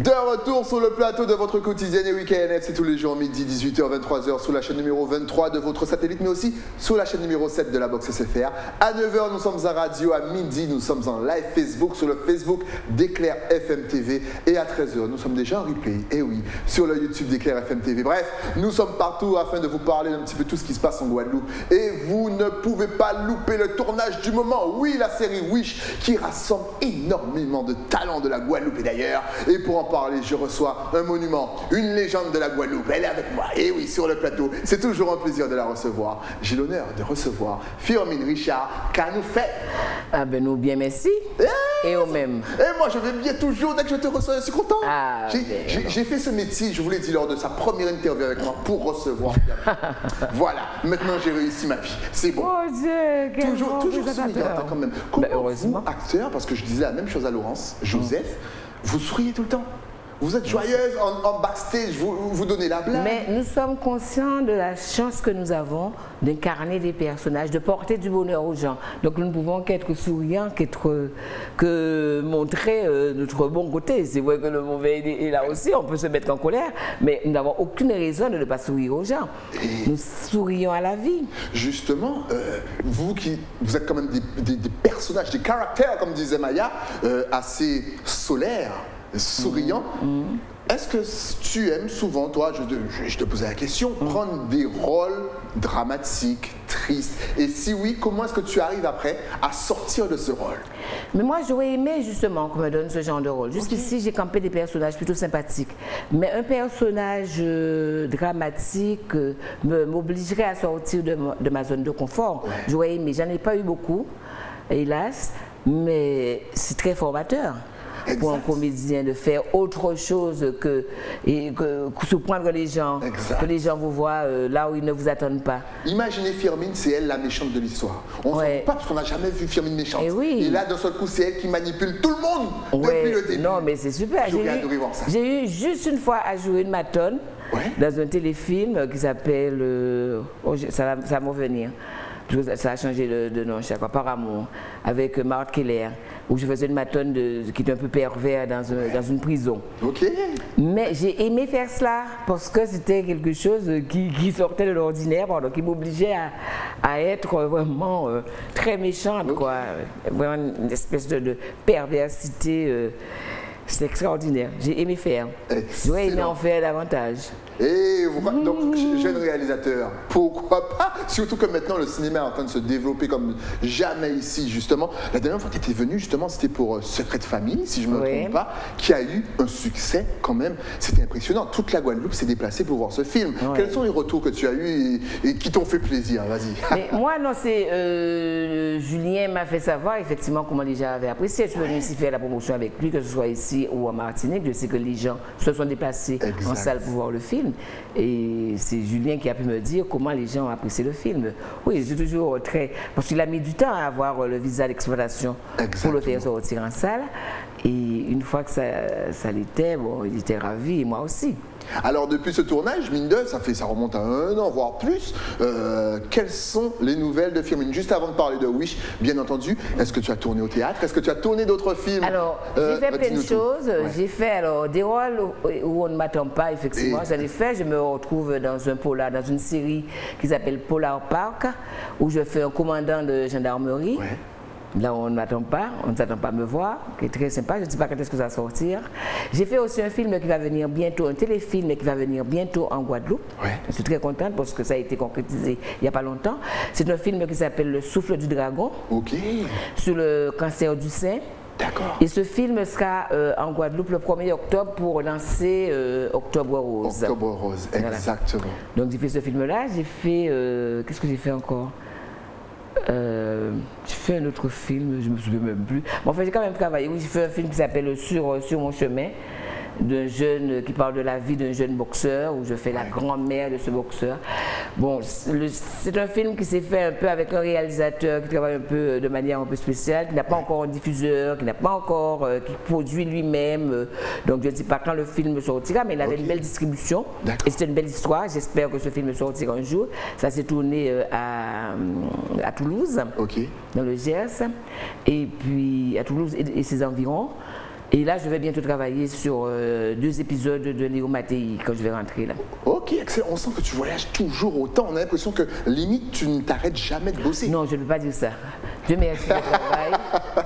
De retour sur le plateau de votre quotidienne et week-end, c'est tous les jours midi, 18h, 23h sur la chaîne numéro 23 de votre satellite, mais aussi sur la chaîne numéro 7 de la Box SFR. À 9h, nous sommes en radio, à midi, nous sommes en live Facebook, sur le Facebook d'Éclair FM TV. Et à 13h, nous sommes déjà en replay, et oui, sur le YouTube d'Éclair FM TV. Bref, nous sommes partout afin de vous parler un petit peu de tout ce qui se passe en Guadeloupe. Et vous ne pouvez pas louper le tournage du moment. Oui, la série Wish, qui rassemble énormément de talents de la Guadeloupe et d'ailleurs. Et pour en parler, je reçois un monument, une légende de la Guadeloupe. Elle est avec moi, et oui, sur le plateau. C'est toujours un plaisir de la recevoir. J'ai l'honneur de recevoir Firmin Richard. Qu'a nous fait? Ah ben nous bien merci. Et au même. Et moi je vais bien toujours, dès que je te reçois, je suis content. Ah, j'ai fait ce métier, je vous l'ai dit lors de sa première interview avec moi, pour recevoir. Voilà, maintenant j'ai réussi ma vie. C'est bon. Oh Dieu, toujours souriante quand même. Comment heureusement. vous, acteur, parce que je disais la même chose à Laurence, Joseph, vous souriez tout le temps. Vous êtes joyeuse en backstage, vous donnez la blague. Mais nous sommes conscients de la chance que nous avons d'incarner des personnages, de porter du bonheur aux gens. Donc nous ne pouvons qu'être souriants, que montrer notre bon côté. C'est vrai que le mauvais est là aussi, on peut se mettre en colère, mais nous n'avons aucune raison de ne pas sourire aux gens. Nous sourions à la vie. Justement, vous êtes quand même des personnages, des caractères, comme disait Maya, assez solaires, souriant. Est-ce que tu aimes souvent, toi, je te posais la question, prendre des rôles dramatiques, tristes? Et si oui, comment est-ce que tu arrives après à sortir de ce rôle? Mais moi, j'aurais aimé justement qu'on me donne ce genre de rôle. Jusqu'ici, j'ai campé des personnages plutôt sympathiques. Mais un personnage dramatique m'obligerait à sortir de ma zone de confort. Ouais. J'aurais aimé, j'en ai pas eu beaucoup, hélas, mais c'est très formateur. Exact. Pour un comédien de faire autre chose que surprendre les gens, exact. Que les gens vous voient là où ils ne vous attendent pas. Imaginez Firmin, c'est elle la méchante de l'histoire. On ne sait pas parce qu'on n'a jamais vu Firmin méchante. Et, oui. Et là, d'un seul coup, c'est elle qui manipule tout le monde depuis le début. Non, mais c'est super. J'ai eu juste une fois à jouer une matone dans un téléfilm qui s'appelle ça va me revenir. Ça a changé de nom chaque fois, Par amour, avec Marthe Keller, où je faisais une matone qui était un peu pervers dans une prison. Ok. Mais j'ai aimé faire cela parce que c'était quelque chose qui sortait de l'ordinaire, qui m'obligeait à être vraiment très méchante, quoi. Vraiment une espèce de perversité. C'est extraordinaire. J'ai aimé faire. J'aurais aimé en faire davantage. Et donc, jeune réalisateur, pourquoi pas? Surtout que maintenant, le cinéma est en train de se développer comme jamais ici, justement. La dernière fois que tu étais venu, justement, c'était pour Secret de famille, si je ne me trompe pas, qui a eu un succès quand même. C'était impressionnant. Toute la Guadeloupe s'est déplacée pour voir ce film. Quels sont les retours que tu as eus et qui t'ont fait plaisir? Vas-y. Moi, non, c'est Julien m'a fait savoir effectivement comment les gens avaient apprécié. Je suis venu ici faire la promotion avec lui, que ce soit ici ou en Martinique. Je sais que les gens se sont déplacés en salle pour voir le film. Et c'est Julien qui a pu me dire comment les gens ont apprécié le film. Oui, c'est toujours très... Parce qu'il a mis du temps à avoir le visa d'exploitation pour le faire sortir en salle. Et une fois que ça l'était, il était ravi, et moi aussi. Alors depuis ce tournage, mine de, ça remonte à 1 an, voire plus. Quelles sont les nouvelles de Firmin? Juste avant de parler de Wish, bien entendu, est-ce que tu as tourné au théâtre? Est-ce que tu as tourné d'autres films? Alors, j'ai fait plein de choses. J'ai fait des rôles où on ne m'attend pas, effectivement. J'en ai fait. Je me retrouve dans un polar, dans une série qui s'appelle Polar Park, où je fais un commandant de gendarmerie. Là, on ne m'attend pas, on ne s'attend pas à me voir, qui est très sympa. Je ne sais pas quand est-ce que ça va sortir. J'ai fait aussi un film qui va venir bientôt, un téléfilm qui va venir bientôt en Guadeloupe. Je suis très contente parce que ça a été concrétisé il n'y a pas longtemps. C'est un film qui s'appelle Le souffle du dragon, sur le cancer du sein. D'accord. Et ce film sera en Guadeloupe le 1er octobre pour lancer Octobre Rose. Octobre Rose, exactement. Voilà. Donc j'ai fait ce film-là. J'ai fait... qu'est-ce que j'ai fait encore? J'ai fait un autre film, je ne me souviens même plus. Bon, enfin, j'ai quand même travaillé. Oui, j'ai fait un film qui s'appelle Sur mon chemin, d'un jeune qui parle de la vie d'un jeune boxeur, où je fais la grand-mère de ce boxeur. Bon, c'est un film qui s'est fait un peu avec un réalisateur qui travaille un peu de manière un peu spéciale, qui n'a pas encore un diffuseur, qui n'a pas encore, qui produit lui-même. Donc je ne sais pas quand le film sortira, mais il avait une belle distribution. Et c'était une belle histoire. J'espère que ce film sortira un jour. Ça s'est tourné à Toulouse, dans le Gers, et puis à Toulouse et ses environs. Et là, je vais bientôt travailler sur 2 épisodes de Léo Mattei quand je vais rentrer là. Ok, excellent. On sent que tu voyages toujours autant. On a l'impression que limite, tu ne t'arrêtes jamais de bosser. Non, je ne peux pas dire ça. Dieu merci, je travaille.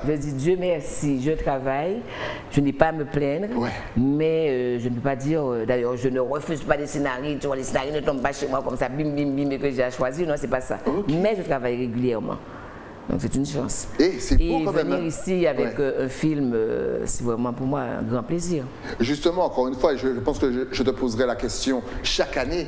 Je dis Dieu merci, je travaille. Je n'ai pas à me plaindre. Ouais. Mais je ne peux pas dire, d'ailleurs, je ne refuse pas des scénarios. Tu vois, les scénarios ne tombent pas chez moi comme ça, bim, bim, bim, et que j'ai à choisir. Non, c'est pas ça. Okay. Mais je travaille régulièrement. Donc c'est une chance. Et c'est beau quand même. Venir ici avec un film, c'est vraiment pour moi un grand plaisir. Justement, encore une fois, je pense que je te poserai la question chaque année.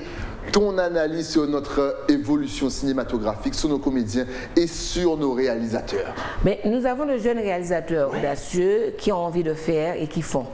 Ton analyse sur notre évolution cinématographique, sur nos comédiens et sur nos réalisateurs. Mais nous avons de jeunes réalisateurs audacieux qui ont envie de faire et qui font.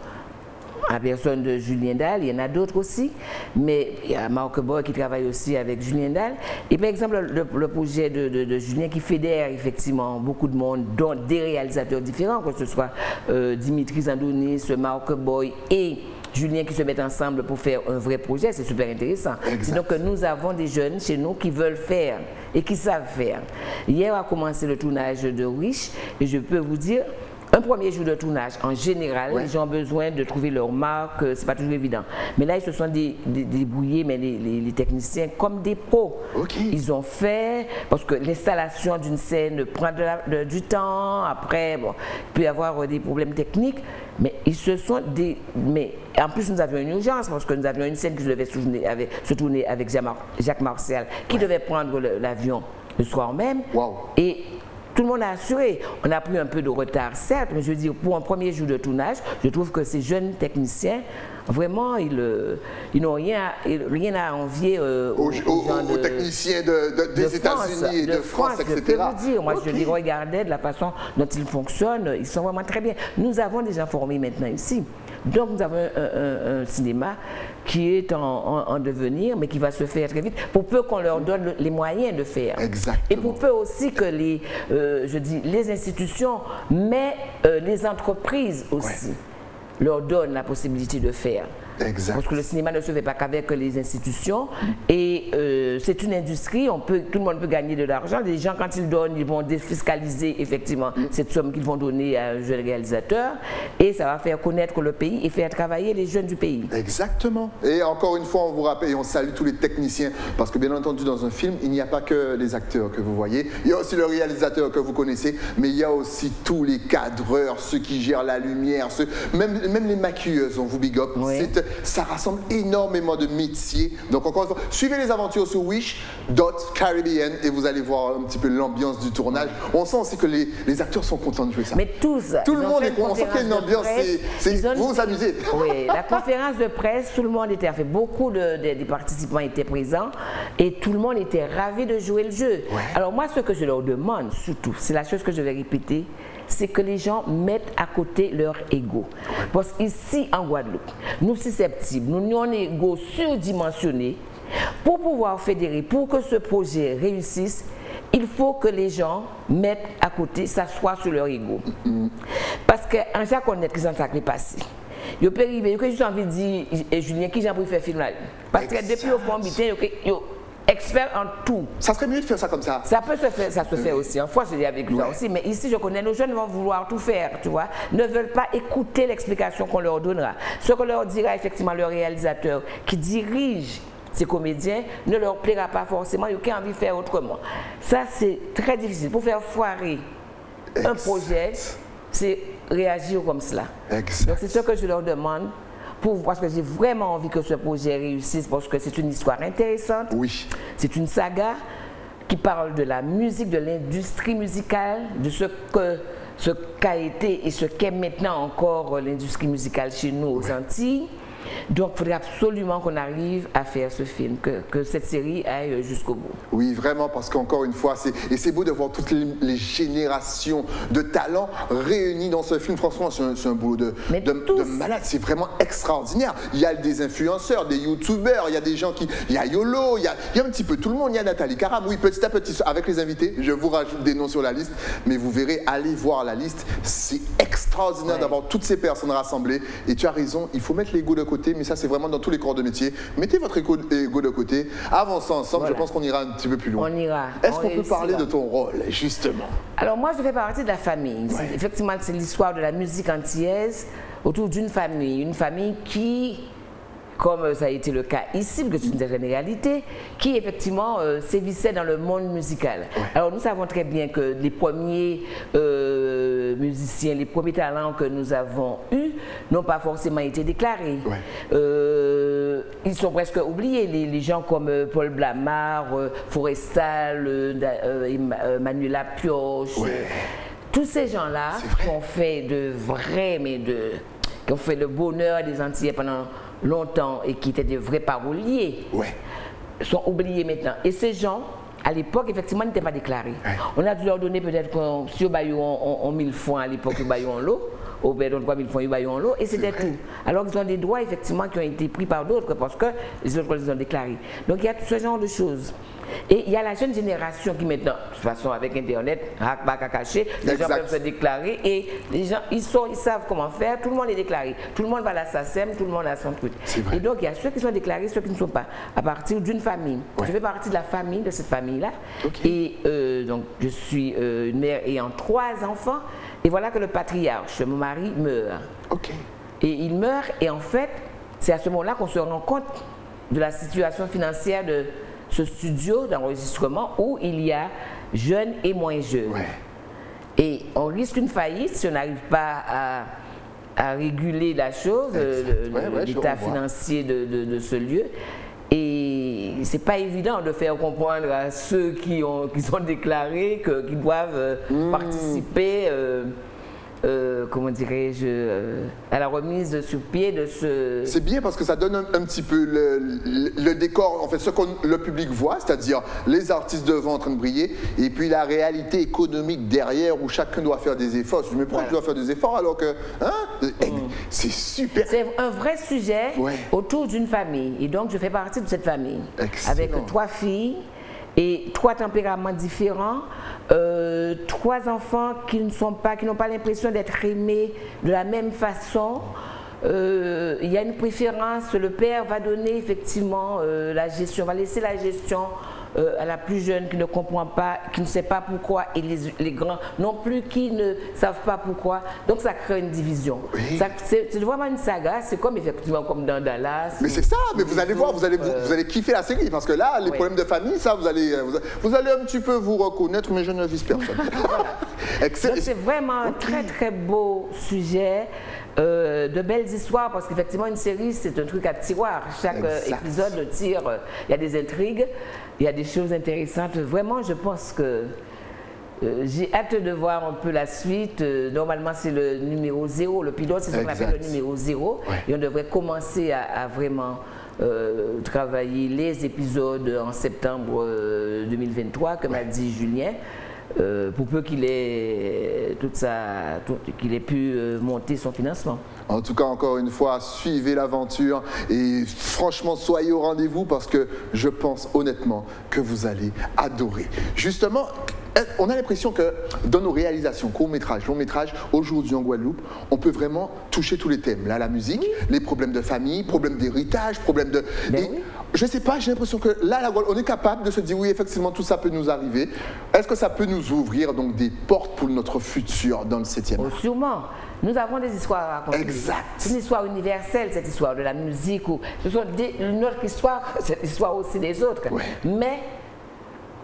À la personne de Julien Dalle, il y en a d'autres aussi, mais il y a Marc Boy qui travaille aussi avec Julien Dalle. Et par exemple, le projet de Julien qui fédère effectivement beaucoup de monde, dont des réalisateurs différents, que ce soit Dimitri Zandonis, Marc Boy et Julien qui se mettent ensemble pour faire un vrai projet, c'est super intéressant. Donc nous avons des jeunes chez nous qui veulent faire et qui savent faire. Hier a commencé le tournage de Riche et je peux vous dire, un premier jour de tournage, en général, les gens ont besoin de trouver leur marque, c'est pas toujours évident. Mais là, ils se sont débrouillés, mais les techniciens, comme des pros. Ils ont fait, parce que l'installation d'une scène prend du temps, après, bon, il peut y avoir des problèmes techniques, mais ils se sont mais en plus, nous avions une urgence, parce que nous avions une scène qui devait se tourner avec Jacques Martial, qui devait prendre l'avion le soir même. Et tout le monde a assuré. On a pris un peu de retard, certes, mais je veux dire, pour un premier jour de tournage, je trouve que ces jeunes techniciens, vraiment, ils n'ont rien à envier aux techniciens des États-Unis et de France, etc. Je peux vous dire, moi, je les regardais de la façon dont ils fonctionnent, ils sont vraiment très bien. Nous avons déjà formé maintenant ici. Donc, nous avons un cinéma qui est en devenir, mais qui va se faire très vite, pour peu qu'on leur donne les moyens de faire. Exactement. Et pour peu aussi que les institutions, mais les entreprises aussi, leur donnent la possibilité de faire. Exact. Parce que le cinéma ne se fait pas qu'avec les institutions et c'est une industrie, tout le monde peut gagner de l'argent. Les gens, quand ils donnent, ils vont défiscaliser effectivement cette somme qu'ils vont donner à un jeune réalisateur et ça va faire connaître le pays et faire travailler les jeunes du pays. Exactement. Et encore une fois, on vous rappelle et on salue tous les techniciens parce que bien entendu, dans un film, il n'y a pas que les acteurs que vous voyez, il y a aussi le réalisateur que vous connaissez, mais il y a aussi tous les cadreurs, ceux qui gèrent la lumière, même les maquilleuses, on vous big up. Ça rassemble énormément de métiers. Donc encore une fois, suivez les aventures sur Wish.Caribbean et vous allez voir un petit peu l'ambiance du tournage. On sent aussi que les acteurs sont contents de jouer ça. Mais tous. Tout le monde est content. On sent qu'il y a une ambiance. Vous vous amusez. Oui, la conférence de presse, tout le monde était fait. Beaucoup des participants étaient présents et tout le monde était ravi de jouer le jeu. Alors moi, ce que je leur demande surtout, c'est la chose que je vais répéter, c'est que les gens mettent à côté leur ego. Parce qu'ici, en Guadeloupe, nous susceptibles, nous avons un ego surdimensionné. Pour pouvoir fédérer, pour que ce projet réussisse, il faut que les gens mettent à côté, s'assoient sur leur ego. Parce qu'en chaque connaître qu'ils ont sacré passé. Je peux arriver, j'ai envie de dire, Julien, qui j'ai envie de faire film là. Parce que depuis au fond, expert en tout. Ça serait mieux de faire ça comme ça. Ça peut se faire, ça se fait aussi. En fois, je l'ai avec ça aussi. Mais ici, je connais nos jeunes vont vouloir tout faire, tu vois. Ne veulent pas écouter l'explication qu'on leur donnera. Ce que leur dira effectivement le réalisateur qui dirige ces comédiens ne leur plaira pas forcément. Ils ont envie de faire autrement. Ça, c'est très difficile. Pour faire foirer un projet, c'est réagir comme cela. Donc, c'est ce que je leur demande. Parce que j'ai vraiment envie que ce projet réussisse, parce que c'est une histoire intéressante. C'est une saga qui parle de la musique, de l'industrie musicale, de ce qu'a été et ce qu'est maintenant encore l'industrie musicale chez nous aux Antilles. Donc, il faudrait absolument qu'on arrive à faire ce film, que cette série aille jusqu'au bout. Oui, vraiment, parce qu'encore une fois, c'est beau de voir toutes les générations de talents réunis dans ce film. Franchement, c'est un boulot de malade. C'est vraiment extraordinaire. Il y a des influenceurs, des youtubeurs, il y a des gens il y a Yolo, il y a un petit peu tout le monde. Il y a Nathalie Karam. Oui, petit à petit, avec les invités, je vous rajoute des noms sur la liste, mais vous verrez, allez voir la liste. C'est extraordinaire d'avoir toutes ces personnes rassemblées. Et tu as raison, il faut mettre l'ego de côté. Mais ça, c'est vraiment dans tous les corps de métier. Mettez votre ego de côté, avançons ensemble, je pense qu'on ira un petit peu plus loin. On ira. Est-ce qu'on peut parler de ton rôle, justement? Alors moi, je fais partie de la famille. Effectivement, c'est l'histoire de la musique antillaise autour d'une famille. Une famille qui, comme ça a été le cas ici, parce que c'est une certaine réalité, qui effectivement sévissait dans le monde musical. Ouais. Alors nous savons très bien que les premiers musiciens, les premiers talents que nous avons eus n'ont pas forcément été déclarés. Ouais. Ils sont presque oubliés, les gens comme Paul Blamard, Forestal, Manuela Pioche, ouais. Tous ces gens-là qui ont fait qui ont fait le bonheur des Antillais pendant longtemps et qui étaient des vrais paroliers, ouais. Sont oubliés maintenant. Et ces gens, à l'époque, effectivement, n'étaient pas déclarés. Ouais. On a dû leur donner peut-être si au Bayou on 1000 francs à l'époque, au Bayou en l'eau, au Bédon 3000 francs, au Bayou en l'eau, et c'était tout. Alors qu'ils ont des droits, effectivement, qui ont été pris par d'autres parce que les autres les ont déclarés. Donc il y a tout ce genre de choses. Et il y a la jeune génération qui maintenant, de toute façon avec Internet, les gens peuvent se déclarer et les gens, ils savent comment faire, tout le monde est déclaré, tout le monde va à la SACEM, tout le monde a son truc. Et donc il y a ceux qui sont déclarés, ceux qui ne sont pas, à partir d'une famille. Ouais. Je fais partie de la famille, de cette famille-là. Okay. Et donc je suis une mère ayant 3 enfants et voilà que le patriarche, mon mari, meurt. Okay. Et il meurt et en fait, c'est à ce moment-là qu'on se rend compte de la situation financière de ce studio d'enregistrement où il y a jeunes et moins jeunes. Ouais. Et on risque une faillite si on n'arrive pas à réguler la chose, l'état financier de ce lieu. Et c'est pas évident de faire comprendre à ceux qui sont déclarés qu'ils doivent participer comment dirais-je, à la remise sur pied de ce... C'est bien parce que ça donne un petit peu le décor, en fait, ce que le public voit, c'est-à-dire les artistes devant en train de briller, et puis la réalité économique derrière où chacun doit faire des efforts. Je me dis, pourquoi tu dois faire des efforts alors que... Hein, c'est super. C'est un vrai sujet autour d'une famille, et donc je fais partie de cette famille. Excellent. Avec 3 filles et 3 tempéraments différents, 3 enfants qui n'ont pas l'impression d'être aimés de la même façon. Il y a une préférence, le père va donner effectivement la gestion, va laisser la gestion à la plus jeune qui ne comprend pas, qui ne sait pas pourquoi, et les grands non plus qui ne savent pas pourquoi. Donc ça crée une division. Oui. C'est vraiment une saga, c'est comme effectivement comme dans Dallas. Mais c'est ça, mais vous allez voir, vous allez kiffer la série, parce que là, les problèmes de famille, ça, vous allez un petit peu vous reconnaître, mais je ne vise personne. Donc c'est vraiment un très très beau sujet. De belles histoires, parce qu'effectivement une série c'est un truc à tiroir, chaque épisode tire, il y a des intrigues, il y a des choses intéressantes, vraiment je pense que j'ai hâte de voir un peu la suite. Normalement c'est le numéro 0, le pilote c'est ce qu'on appelle le numéro 0, et on devrait commencer à vraiment travailler les épisodes en septembre 2023 comme a dit Julien. Pour peu qu'il ait qu'il ait pu monter son financement. En tout cas, encore une fois, suivez l'aventure et franchement, soyez au rendez-vous parce que je pense honnêtement que vous allez adorer. Justement, on a l'impression que dans nos réalisations, courts-métrages, longs-métrages, aujourd'hui en Guadeloupe, on peut vraiment toucher tous les thèmes. Là, la musique, les problèmes de famille, problèmes d'héritage, problèmes de... Je ne sais pas, j'ai l'impression que là, la Guadeloupe, on est capable de se dire, oui, effectivement, tout ça peut nous arriver. Est-ce que ça peut nous ouvrir donc des portes pour notre futur dans le 7e art? Sûrement. Nous avons des histoires à raconter. Exact. C'est une histoire universelle, cette histoire de la musique. Ce sont notre histoire, c'est l'histoire aussi des autres. Ouais. Mais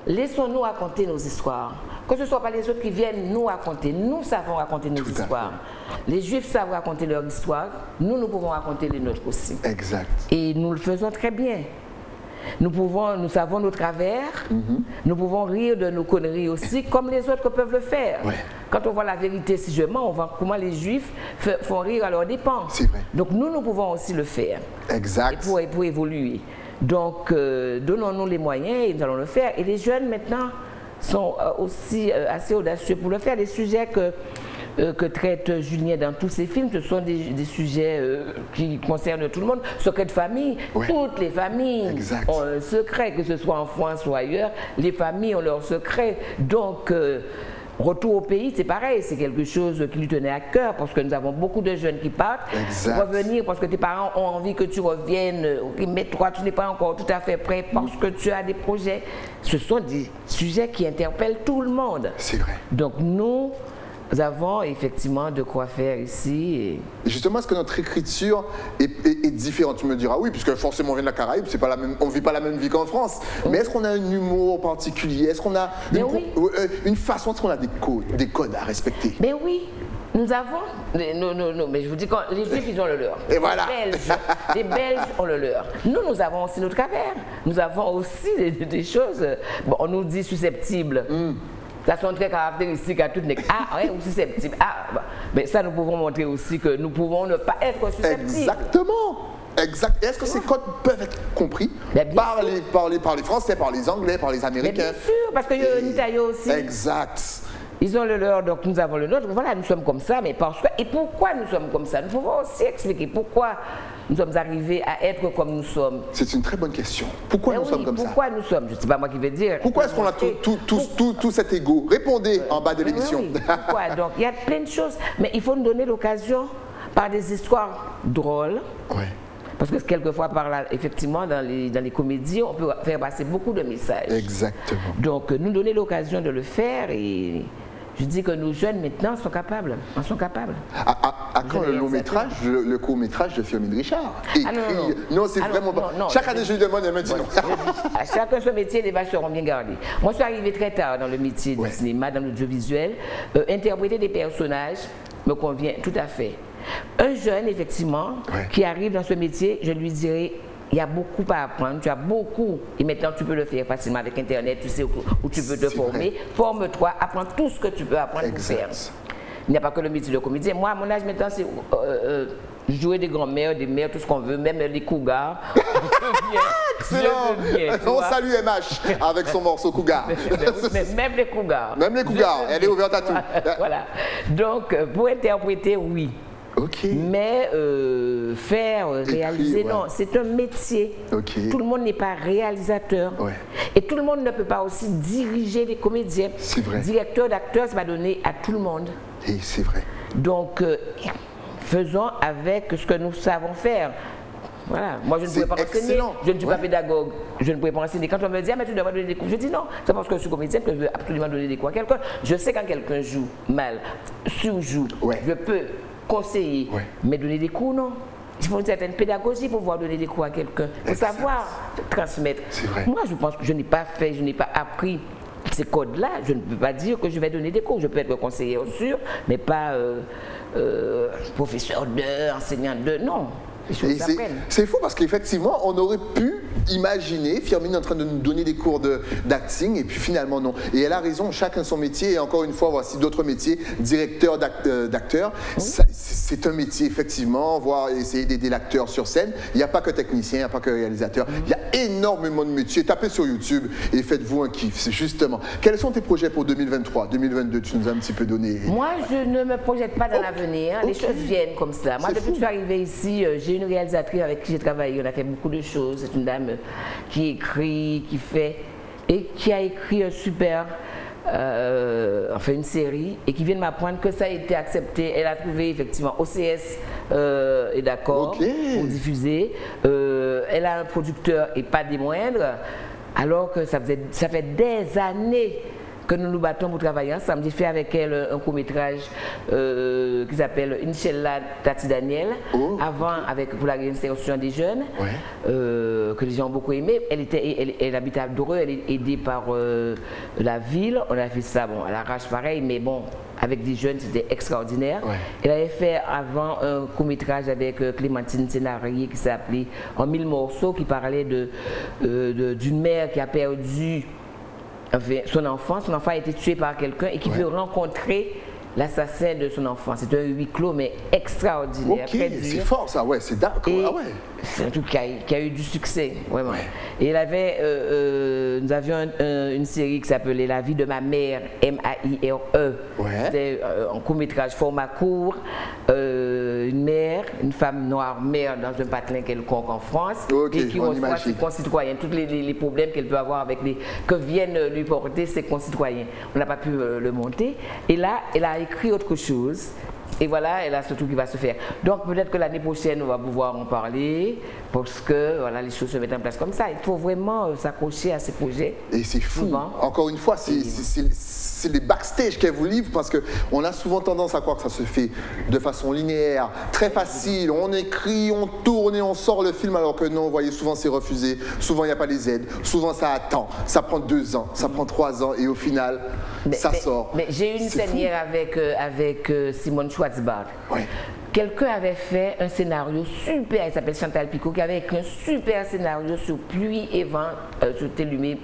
laissons-nous raconter nos histoires. Que ce ne soit pas les autres qui viennent nous raconter. Nous savons raconter nos histoires. Les Juifs savent raconter leur histoire. Nous pouvons raconter les nôtres aussi. Exact. Et nous le faisons très bien. Nous savons nos travers, nous pouvons rire de nos conneries aussi, comme les autres peuvent le faire. Ouais. Quand on voit la vérité, si je mens, on voit comment les Juifs font rire à leurs dépens. C'est vrai. Donc nous pouvons aussi le faire. Exact. Et pour évoluer. Donc donnons-nous les moyens et nous allons le faire. Et les jeunes maintenant sont aussi assez audacieux pour le faire. Les sujets que traite Julien dans tous ses films, ce sont des sujets qui concernent tout le monde. Secret de famille, toutes les familles ont un secret, que ce soit en France ou ailleurs, les familles ont leur secret. Donc, retour au pays, c'est pareil, c'est quelque chose qui lui tenait à cœur parce que nous avons beaucoup de jeunes qui partent. Revenir parce que tes parents ont envie que tu reviennes, mais toi tu n'es pas encore tout à fait prêt parce que tu as des projets. Ce sont des sujets qui interpellent tout le monde. C'est vrai. Donc nous nous avons effectivement de quoi faire ici. Et justement, est-ce que notre écriture est différente? Tu me diras oui, puisque forcément on vient de la Caraïbe, c'est pas la même, on ne vit pas la même vie qu'en France. Mais est-ce qu'on a un humour particulier? Est-ce qu'on a une façon, est-ce qu'on a des codes à respecter? Mais oui, nous avons. Non, mais je vous dis que les Juifs, ils ont le leur. Et voilà. Les Belges ont le leur. Nous avons aussi notre caverne. Nous avons aussi des choses. Bon, on nous dit susceptibles. Ça sont très caractéristiques à toutes les... Ah, ouais, ou susceptibles. Ah, bah, mais ça, nous pouvons montrer aussi que nous pouvons ne pas être susceptibles. Exactement. Exact. Est-ce que ces codes peuvent être compris par les Français, par les Anglais, par les Américains? Mais bien sûr, parce qu'il y a un Italie aussi. Exact. Ils ont le leur, donc nous avons le nôtre. Voilà, nous sommes comme ça, mais parce que... Et pourquoi nous sommes comme ça? Nous pouvons aussi expliquer pourquoi nous sommes arrivés à être comme nous sommes. C'est une très bonne question. Pourquoi nous sommes comme ça? Pourquoi nous sommes? Je ne sais pas moi qui vais dire. Pourquoi est-ce qu'on a tout cet ego? Répondez en bas de l'émission. Oui. Pourquoi? Donc, il y a plein de choses. Mais il faut nous donner l'occasion par des histoires drôles. Oui. Parce que quelquefois, effectivement, dans les comédies, on peut faire passer beaucoup de messages. Exactement. Donc, nous donner l'occasion de le faire et... Je dis que nos jeunes maintenant sont capables. En sont capables. À quand le long métrage, le court métrage de Firmin Richard? Non, c'est vraiment pas. Chaque année, je lui demande, elle me dit non. À chacun son métier, les vaches seront bien gardées. Moi, je suis arrivée très tard dans le métier du cinéma, dans l'audiovisuel. Interpréter des personnages me convient tout à fait. Un jeune, effectivement, qui arrive dans ce métier, je lui dirais. Il y a beaucoup à apprendre, tu as beaucoup. Et maintenant, tu peux le faire facilement avec Internet, tu sais où tu peux te former. Forme-toi, apprends tout ce que tu peux apprendre pour faire. Il n'y a pas que le métier de comédien. Moi, à mon âge, maintenant, c'est jouer des grands-mères, des mères, tout ce qu'on veut, même les cougars. Excellent. On salue MH avec son morceau Cougar. Même les cougars. Même les cougars, elle est ouverte à tout. Voilà. Donc, pour interpréter, oui. Okay. Mais réaliser, non, c'est un métier. Tout le monde n'est pas réalisateur. Et tout le monde ne peut pas aussi diriger les comédiens. C'est vrai. Directeur d'acteurs, c'est pas donné à tout le monde. Et c'est vrai. Donc, faisons avec ce que nous savons faire. Voilà. Moi, je ne pouvais pas enseigner. Je ne suis pas pédagogue. Je ne pouvais pas enseigner. Quand on me dit, ah, mais tu devrais donner des cours, je dis non. C'est parce que je suis comédien que je veux absolument donner des cours à quelqu'un. Je sais quand quelqu'un joue mal, surjoue, je peux conseiller, mais donner des cours, non. Il faut une certaine pédagogie pour pouvoir donner des cours à quelqu'un, pour savoir transmettre. Moi, je pense que je n'ai pas fait, je n'ai pas appris ces codes-là. Je ne peux pas dire que je vais donner des cours. Je peux être conseiller sûr, mais pas professeur enseignant non. C'est fou parce qu'effectivement, on aurait pu imaginer Firmin en train de nous donner des cours d'acting et puis finalement non. Et elle a raison, chacun son métier et encore une fois, voici d'autres métiers, directeur d'acteur. C'est un métier effectivement, voir essayer d'aider l'acteur sur scène. Il n'y a pas que technicien, il n'y a pas que réalisateur. Il y a énormément de métiers. Tapez sur YouTube et faites-vous un kiff. C'est justement. Quels sont tes projets pour 2023, 2022? Tu nous as un petit peu donné. Moi, je ne me projette pas dans l'avenir. Les choses viennent comme ça. Moi, depuis que je suis arrivée ici, j'ai une réalisatrice avec qui j'ai travaillé. On a fait beaucoup de choses. C'est une dame qui écrit, qui fait et qui a écrit un super, une série et qui vient de m'apprendre que ça a été accepté. Elle a trouvé effectivement OCS est d'accord pour diffuser. Elle a un producteur et pas des moindres, alors que ça fait des années que nous nous battons pour travailler ensemble. J'ai fait avec elle un court-métrage qui s'appelle Inch'Allah Tati Daniel, avant pour la réinsertion des jeunes, que les gens ont beaucoup aimé. Elle habite à Dreux, elle est aidée par la ville. On a fait ça, bon, à l'arrache pareil, mais bon, avec des jeunes, c'était extraordinaire. Elle avait fait avant un court-métrage avec Clémentine Sénarié qui s'appelait En 1000 morceaux, qui parlait d'une mère qui a perdu son enfant a été tué par quelqu'un et qui veut rencontrer l'assassin de son enfant. C'est un huis clos, mais extraordinaire. C'est fort ça, c'est d'accord. C'est un truc qui a eu du succès, vraiment. Et nous avions une série qui s'appelait La vie de ma mère, M-A-I-R-E. C'était un court-métrage format court, une mère, une femme noire mère dans un patelin quelconque en France, et qui reçoit ses concitoyens, tous les problèmes qu'elle peut avoir que viennent lui porter ses concitoyens. On n'a pas pu le monter. Et là, elle a écrit autre chose. Et voilà, et là, c'est tout qui va se faire. Donc, peut-être que l'année prochaine, on va pouvoir en parler, parce que voilà, les choses se mettent en place comme ça. Il faut vraiment s'accrocher à ces projets. Et c'est fou. Souvent. Encore une fois, c'est les backstage qu'elle vous livre, parce qu'on a souvent tendance à croire que ça se fait de façon linéaire, très facile. On écrit, on tourne et on sort le film, alors que non, vous voyez, souvent c'est refusé, souvent il n'y a pas les aides, souvent ça attend, ça prend 2 ans, ça prend 3 ans, et au final, ça sort. Mais j'ai eu une scène hier avec Simone Schwarzbart. Ouais. Quelqu'un avait fait un scénario super, il s'appelle Chantal Picot, qui avait écrit un super scénario sur Pluie et Vent, sur Télumé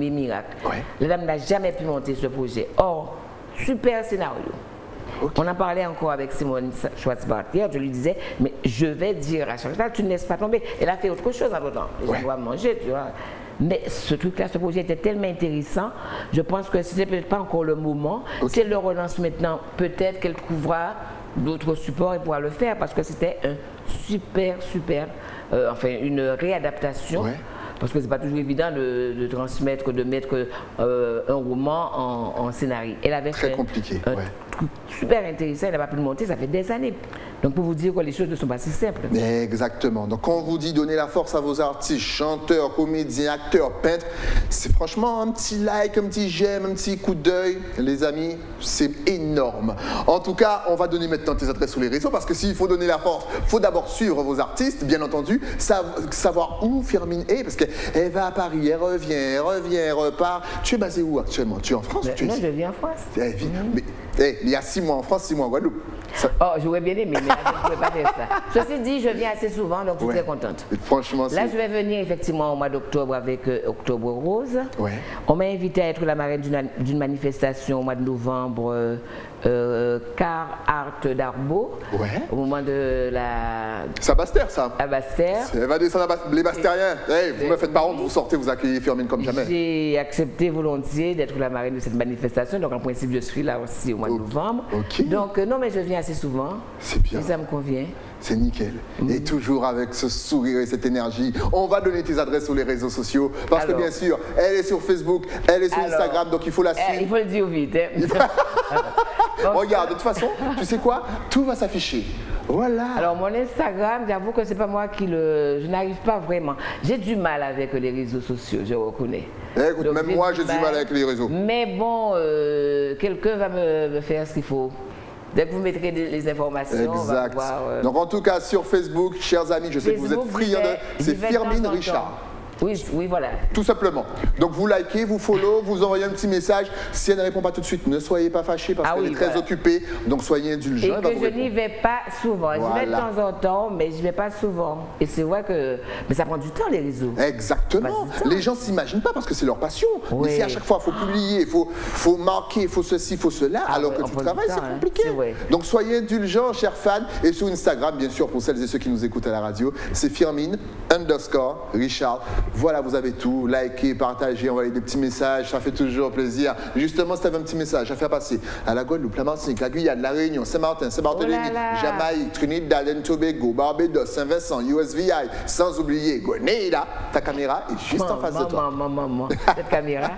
Miracle. Ouais. La dame n'a jamais pu monter ce projet. Or, super scénario. Okay. On en parlait encore avec Simone Schwarzbart hier, je lui disais, mais je vais dire à Chantal, tu ne laisses pas tomber. Elle a fait autre chose en temps. Je dois manger, tu vois. Mais ce truc-là, ce projet était tellement intéressant, je pense que ce n'était peut-être pas encore le moment. Okay. Si elle le relance maintenant, peut-être qu'elle trouvera d'autres supports et pourra le faire, parce que c'était un super, une réadaptation. Ouais. Parce que c'est pas toujours évident de transmettre, de mettre un roman en scénario. Elle avait très compliqué. Un truc super intéressant, elle n'a pas pu le monter, ça fait des années. Donc pour vous dire que les choses ne sont pas si simples. Exactement. Donc quand on vous dit donner la force à vos artistes, chanteurs, comédiens, acteurs, peintres, c'est franchement un petit like, un petit j'aime, un petit coup d'œil, les amis, c'est énorme. En tout cas, on va donner maintenant tes adresses sur les réseaux, parce que s'il faut donner la force, il faut d'abord suivre vos artistes, bien entendu, savoir où Firmin est, parce qu'elle va à Paris, elle revient, elle repart. Tu es basé où actuellement? Tu es en France? Non, je vis en France. Mais il y a 6 mois en France, 6 mois en Guadeloupe. Oh, j'aurais bien aimé, mais je ne pouvais pas faire ça. Ceci dit, je viens assez souvent, donc je suis très contente. Franchement, là, je vais venir effectivement au mois d'octobre avec Octobre Rose. Ouais. On m'a invité à être la marraine d'une manifestation au mois de novembre, Car Art d'Arbo, au moment de la... C'est à Bastère, ça. À Bastère. Elle va descendre les Bastériens. Vous me faites pas honte, vous sortez, vous accueillez Firmin comme jamais. J'ai accepté volontiers d'être la marraine de cette manifestation, donc en principe, je suis là aussi au mois de novembre. Okay. Donc, non, mais je viens assez souvent. C'est bien. Et ça me convient. C'est nickel. Et toujours avec ce sourire et cette énergie. On va donner tes adresses sur les réseaux sociaux. Parce que bien sûr, elle est sur Facebook, elle est sur Instagram, donc il faut la suivre. Il faut le dire vite. Regarde, de toute façon, tu sais quoi? Tout va s'afficher. Voilà. Alors mon Instagram, j'avoue que c'est pas moi qui le... Je n'arrive pas vraiment. J'ai du mal avec les réseaux sociaux, je reconnais. Écoute, donc, même moi j'ai du mal avec les réseaux. Mais bon, quelqu'un va me faire ce qu'il faut. Dès que vous mettrez les informations, on va pouvoir... Donc en tout cas, sur Facebook, chers amis, je sais que vous êtes friands de... C'est Firmin Richard. Oui, voilà. Tout simplement. Donc vous likez, vous follow, vous envoyez un petit message. Si elle ne répond pas tout de suite, ne soyez pas fâchés parce qu'elle est très occupée. Donc soyez indulgents. Et que je n'y vais pas souvent. J'y vais de temps en temps, mais je n'y vais pas souvent. Et c'est vrai que... Mais ça prend du temps, les réseaux. Exactement. Les gens ne s'imaginent pas parce que c'est leur passion. Mais si à chaque fois, il faut publier, il faut marquer, il faut ceci, il faut cela, alors que tu travailles, c'est compliqué. Donc soyez indulgents, chers fans. Et sur Instagram, bien sûr, pour celles et ceux qui nous écoutent à la radio, c'est Firmin_Richard. Voilà, vous avez tout. Likez, partagez, envoyez des petits messages, ça fait toujours plaisir. Justement, si tu avais un petit message à faire passer à la Guadeloupe, la Martinique, la Guyane, la Réunion, Saint-Martin, Saint-Barthélemy, Jamaïque, Trinidad and Tobago, Barbados, Saint-Vincent, USVI, sans oublier Grenada, ta caméra est juste en face de toi. Cette caméra,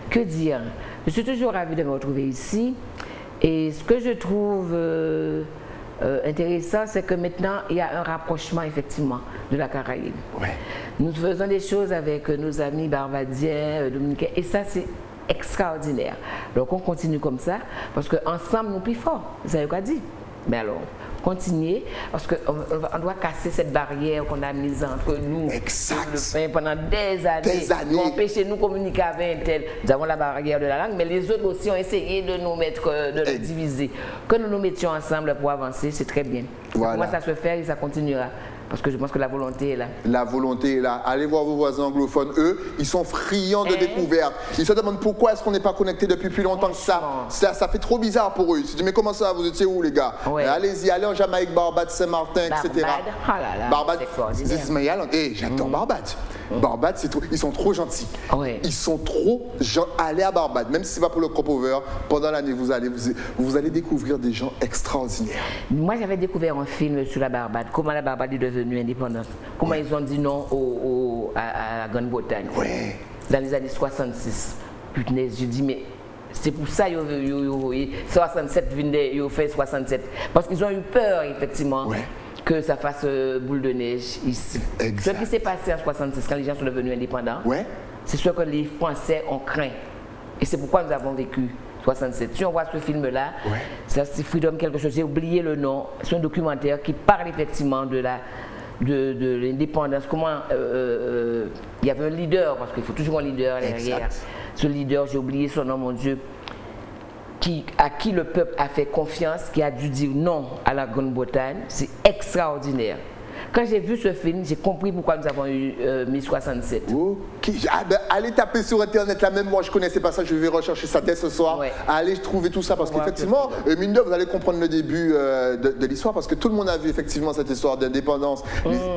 que dire? Je suis toujours ravie de me retrouver ici. Et ce que je trouve intéressant, c'est que maintenant, il y a un rapprochement, effectivement, de la Caraïbe. Ouais. Nous faisons des choses avec nos amis barbadiens, dominicains, et ça, c'est extraordinaire. Donc, on continue comme ça, parce qu'ensemble, nous plus forts. Vous savez quoi dire? Mais alors, continuer, parce qu'on doit casser cette barrière qu'on a mise entre nous. Exact. Pendant des années. Pour empêcher de nous communiquer avec un tel. Nous avons la barrière de la langue, mais les autres aussi ont essayé de nous mettre, de nous diviser. Que nous nous mettions ensemble pour avancer, c'est très bien. Voilà. Ça commence à se faire et ça continuera. Parce que je pense que la volonté est là. La volonté est là. Allez voir vos voisins anglophones. Eux, ils sont friands de découvertes. Ils se demandent pourquoi est-ce qu'on n'est pas connecté depuis plus longtemps que ça. Ça fait trop bizarre pour eux. Ils se disent, mais comment ça, vous étiez où, les gars? Allez-y, allez en Jamaïque, Barbade, Saint-Martin, etc. Barbade, c'est my island. J'adore Barbade. Barbade, c'est trop. Ils sont trop gentils. Ils sont trop gentils. Allez à Barbade, même si ce n'est pas pour le crop-over, pendant l'année, vous allez découvrir des gens extraordinaires. Moi, j'avais découvert un film sur la Barbade. Comment la Barbade est devenue indépendante. Comment ils ont dit non à la Grande-Bretagne. Dans les années 66. Putain, je dis, mais C'est pour ça qu'ils 67 ils ont fait 67. Parce qu'ils ont eu peur, effectivement, que ça fasse boule de neige ici. Ce qui s'est passé en 66, quand les gens sont devenus indépendants, c'est ce que les Français ont craint. Et c'est pourquoi nous avons vécu 67. Si on voit ce film-là, c'est Freedom quelque chose, j'ai oublié le nom, c'est un documentaire qui parle effectivement de l'indépendance, comment il y avait un leader, parce qu'il faut toujours un leader derrière. Ce leader, j'ai oublié son nom, mon Dieu, à qui le peuple a fait confiance, qui a dû dire non à la Grande-Bretagne. C'est extraordinaire. Quand j'ai vu ce film, j'ai compris pourquoi nous avons eu 1067. Allez taper sur Internet, là même moi je connaissais pas ça, je vais rechercher ça dès ce soir. Allez trouver tout ça parce qu'effectivement, mine de, vous allez comprendre le début de l'histoire parce que tout le monde a vu effectivement cette histoire d'indépendance,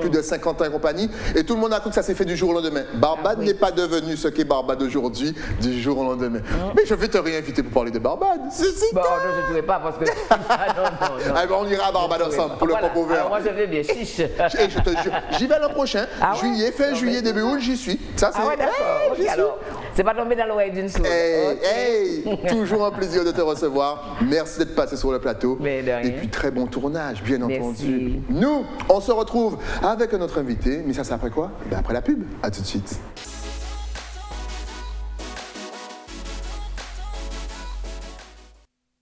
plus de 50 ans et compagnie, et tout le monde a cru que ça s'est fait du jour au lendemain. Barbade n'est pas devenu ce qu'est Barbade aujourd'hui du jour au lendemain. Mais je vais te réinviter pour parler de Barbade. Bon, non, je ne trouvais pas parce que... non. On ira à Barbade ensemble pour le propos vert. Moi je vais bien, chiche. Et je te jure, j'y vais l'an prochain, juillet, fin juillet, début août, j'y suis. Ça, ouais, d'accord. Alors, c'est pas tombé dans l'oreille d'une sourde. Toujours un plaisir de te recevoir. Merci d'être passé sur le plateau. Et puis très bon tournage, bien entendu. Nous, on se retrouve avec un autre invité, mais ça c'est après quoi? Après la pub. À tout de suite.